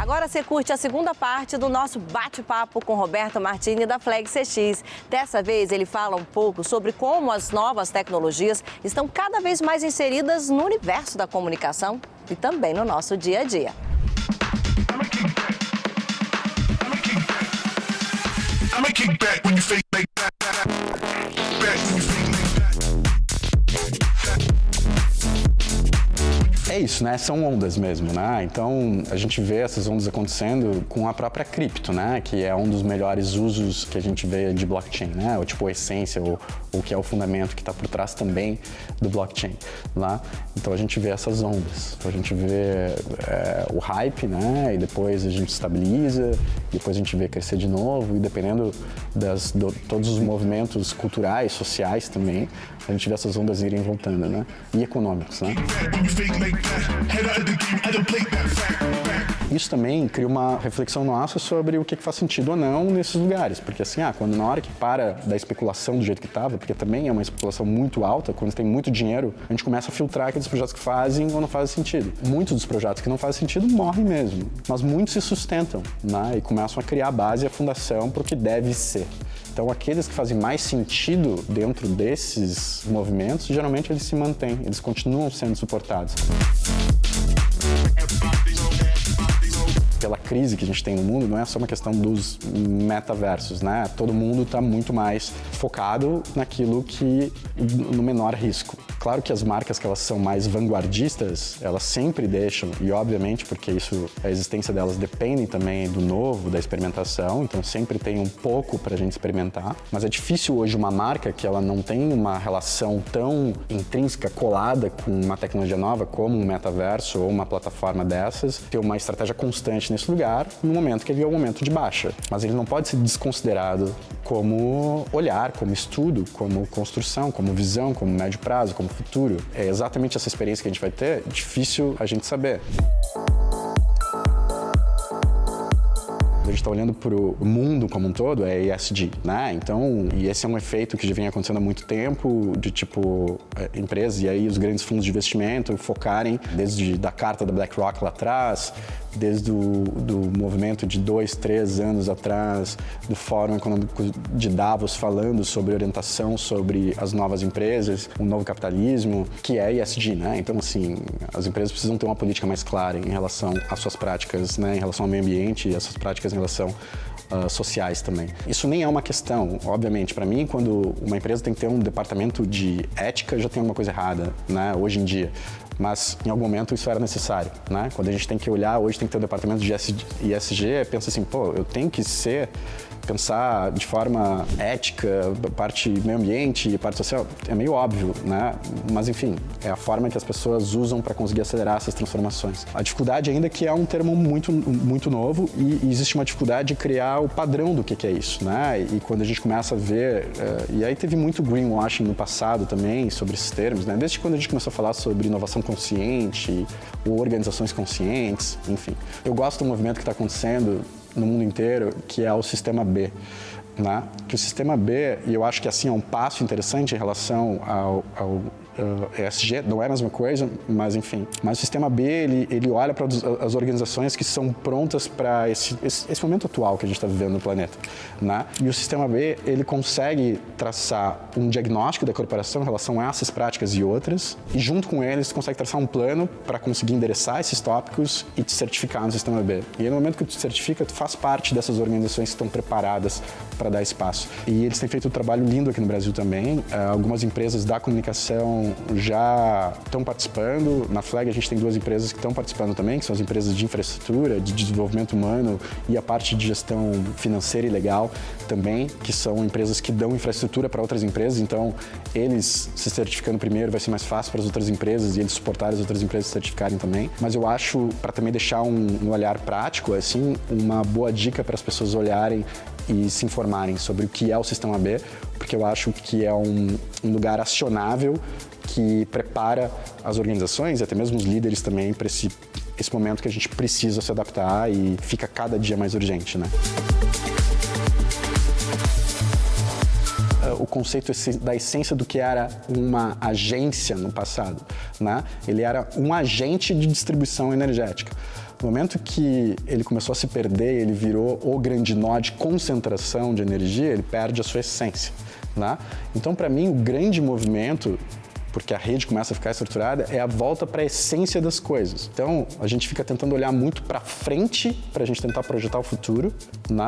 Agora você curte a segunda parte do nosso bate-papo com Roberto Martini da Flag CX. Dessa vez ele fala um pouco sobre como as novas tecnologias estão cada vez mais inseridas no universo da comunicação e também no nosso dia a dia. É isso, né? São ondas mesmo, né? Então, a gente vê essas ondas acontecendo com a própria cripto, né? Que é um dos melhores usos que a gente vê de blockchain, né? Ou tipo a essência, ou que é o fundamento que está por trás também do blockchain, lá. Então, a gente vê essas ondas. Então, a gente vê o hype, né? E depois a gente estabiliza, depois a gente vê crescer de novo, e dependendo todos os movimentos culturais, sociais também, a gente vê essas ondas irem voltando, né? E econômicos, né? Isso também cria uma reflexão nossa sobre o que faz sentido ou não nesses lugares, porque assim, quando na hora que para da especulação do jeito que estava, porque também é uma especulação muito alta, quando tem muito dinheiro, a gente começa a filtrar aqueles projetos que fazem ou não fazem sentido. Muitos dos projetos que não fazem sentido morrem mesmo, mas muitos se sustentam, né? E começam a criar a base e a fundação para o que deve ser. Então, aqueles que fazem mais sentido dentro desses movimentos, geralmente eles se mantêm, eles continuam sendo suportados. Pela crise que a gente tem no mundo, não é só uma questão dos metaversos, né? Todo mundo está muito mais focado naquilo que no menor risco. Claro que as marcas que elas são mais vanguardistas, elas sempre deixam, e obviamente porque a existência delas depende também do novo, da experimentação, então sempre tem um pouco para a gente experimentar, mas é difícil hoje uma marca que ela não tem uma relação tão intrínseca, colada com uma tecnologia nova, como um metaverso ou uma plataforma dessas, ter uma estratégia constante nesse lugar, no momento que ele é um momento de baixa. Mas ele não pode ser desconsiderado como olhar, como estudo, como construção, como visão, como médio prazo, como futuro. É exatamente essa experiência que a gente vai ter, difícil a gente saber. A gente está olhando para o mundo como um todo, é ESG, né? Então, e esse é um efeito que já vem acontecendo há muito tempo, de tipo, empresas e aí os grandes fundos de investimento focarem desde da carta da BlackRock lá atrás, desde do movimento de 2, 3 anos atrás, do Fórum Econômico de Davos falando sobre orientação sobre as novas empresas, o novo capitalismo, que é ESG, né? Então, assim, as empresas precisam ter uma política mais clara em relação às suas práticas, né? Em relação ao meio ambiente e às suas práticas em relação sociais também. Isso nem é uma questão, obviamente, para mim, quando uma empresa tem que ter um departamento de ética, já tem alguma coisa errada, né? Hoje em dia. Mas, em algum momento, isso era necessário, né? Quando a gente tem que olhar, hoje tem que ter um departamento de ESG, pensa assim, eu tenho que pensar de forma ética, parte meio ambiente, parte social, é meio óbvio, né? Mas, enfim, é a forma que as pessoas usam para conseguir acelerar essas transformações. A dificuldade ainda é que é um termo muito, muito novo e existe uma dificuldade de criar o padrão do que é isso, né? E quando a gente começa a ver, e aí teve muito greenwashing no passado também sobre esses termos, né? Desde quando a gente começou a falar sobre inovação consciente, ou organizações conscientes, enfim. Eu gosto do movimento que está acontecendo no mundo inteiro, que é o Sistema B, né? Que o Sistema B, e eu acho que assim é um passo interessante em relação ao ESG, não é a mesma coisa, mas enfim. Mas o Sistema B, ele olha para as organizações que são prontas para esse momento atual que a gente está vivendo no planeta, né? E o Sistema B, ele consegue traçar um diagnóstico da corporação em relação a essas práticas e outras, e junto com eles, consegue traçar um plano para conseguir endereçar esses tópicos e te certificar no Sistema B. E aí, no momento que tu te certifica, tu faz parte dessas organizações que estão preparadas para dar espaço. E eles têm feito um trabalho lindo aqui no Brasil também. Algumas empresas da comunicação já estão participando. Na Flag a gente tem 2 empresas que estão participando também, que são as empresas de infraestrutura, de desenvolvimento humano e a parte de gestão financeira e legal também, que são empresas que dão infraestrutura para outras empresas. Então, eles se certificando primeiro vai ser mais fácil para as outras empresas e eles suportarem as outras empresas se certificarem também. Mas eu acho, para também deixar um olhar prático, assim, uma boa dica para as pessoas olharem e se informarem sobre o que é o Sistema B, porque eu acho que é um lugar acionável que prepara as organizações e até mesmo os líderes também para esse momento que a gente precisa se adaptar e fica cada dia mais urgente, né? O conceito da essência do que era uma agência no passado, né? Ele era um agente de distribuição energética. No momento que ele começou a se perder, ele virou o grande nó de concentração de energia, ele perde a sua essência, né? Então, para mim, o grande movimento, porque a rede começa a ficar estruturada, é a volta para a essência das coisas. Então, a gente fica tentando olhar muito para frente, para a gente tentar projetar o futuro,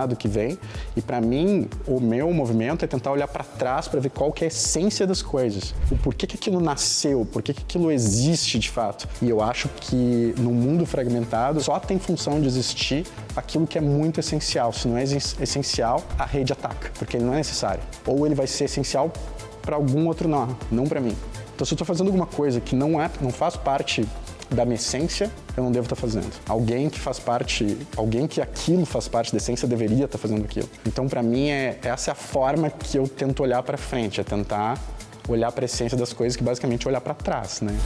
do que vem. E para mim, o meu movimento é tentar olhar para trás para ver qual que é a essência das coisas. O porquê que aquilo nasceu, porquê que aquilo existe de fato. E eu acho que no mundo fragmentado só tem função de existir aquilo que é muito essencial. Se não é essencial, a rede ataca, porque ele não é necessário. Ou ele vai ser essencial para algum outro nó, não para mim. Então, se eu estou fazendo alguma coisa que não faz parte da minha essência, eu não devo estar fazendo. Alguém que aquilo faz parte da essência deveria estar fazendo aquilo. Então, para mim, essa é a forma que eu tento olhar para frente, é tentar olhar para a essência das coisas, que basicamente é olhar para trás, né?